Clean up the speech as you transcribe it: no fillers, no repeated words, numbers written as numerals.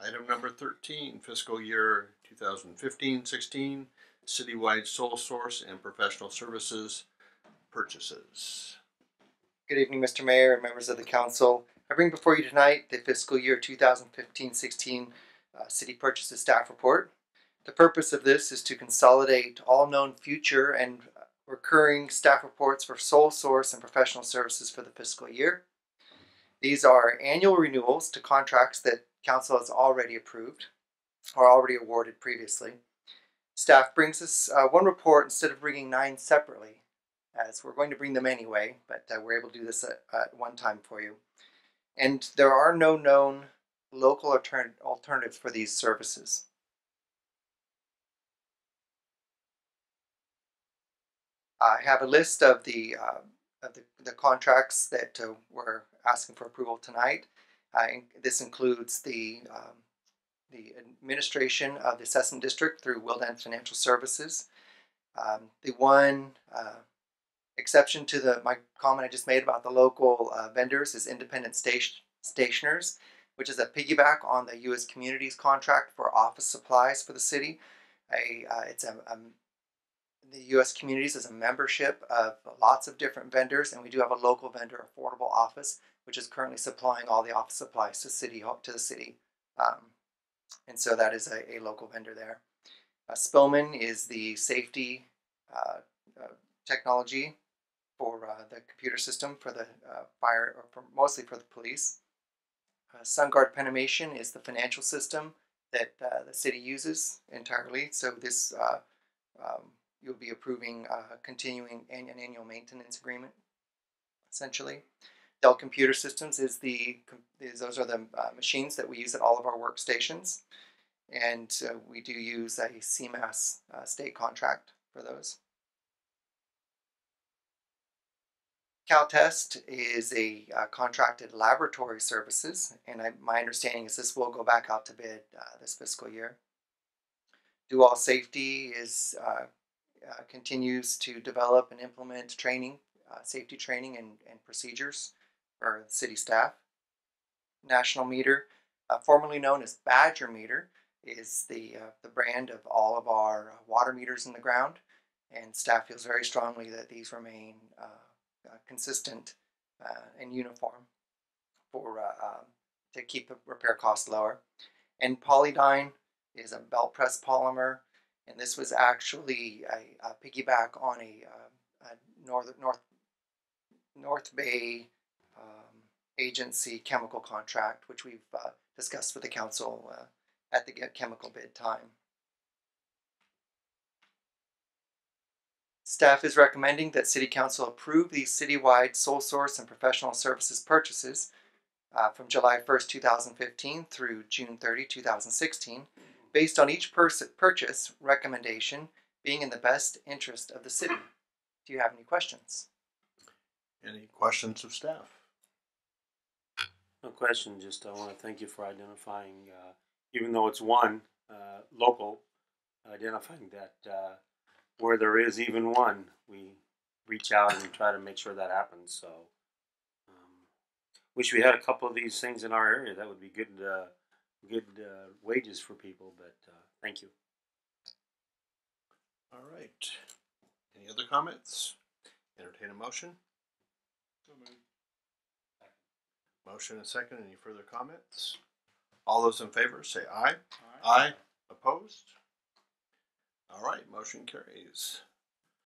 Item number 13, fiscal year 2015-16, citywide sole source and professional services purchases. Good evening, Mr. Mayor and members of the council. I bring before you tonight the fiscal year 2015-16 city purchases staff report. The purpose of this is to consolidate all known future and recurring staff reports for sole source and professional services for the fiscal year. These are annual renewals to contracts that council has already approved or already awarded previously. Staff brings us one report instead of bringing 9 separately, as we're going to bring them anyway, but we're able to do this at one time for you. And there are no known local alternatives for these services. I have a list of the contracts that we're asking for approval tonight. This includes the administration of the assessment district through Wildan Financial Services. The one exception to my comment I just made about the local vendors is Independent Stationers, which is a piggyback on the U.S. Communities contract for office supplies for the city. The U.S. Communities is a membership of lots of different vendors, and we do have a local vendor, Affordable Office, which is currently supplying all the office supplies to the city. And so that is a local vendor there. Spillman is the safety technology for the computer system for the fire, or mostly for the police. SunGuard Penimation is the financial system that the city uses entirely. So this you'll be approving continuing an annual maintenance agreement, essentially. Dell Computer Systems those are the machines that we use at all of our workstations, and we do use a CMAS state contract for those. CalTest is a contracted laboratory services, and my understanding is this will go back out to bid this fiscal year. Do All Safety continues to develop and implement training, safety training and procedures for city staff. National Meter, formerly known as Badger Meter, is the brand of all of our water meters in the ground, and staff feels very strongly that these remain consistent and uniform to keep the repair costs lower. And Polydyne is a belt press polymer, and this was actually a piggyback on a North Bay agency chemical contract, which we've discussed with the council at the chemical bid time. Staff is recommending that City Council approve these citywide sole source and professional services purchases from July 1st, 2015 through June 30, 2016, based on each purchase recommendation being in the best interest of the city. Do you have any questions? Any questions of staff? No question, just I want to thank you for identifying, even though it's one local, identifying that where there is even one, we reach out and try to make sure that happens. So wish we had a couple of these things in our area. That would be good wages for people, but thank you. All right. Any other comments? Entertain a motion. Motion and second. Any further comments? All those in favor say aye. Aye. Opposed? All right. Motion carries.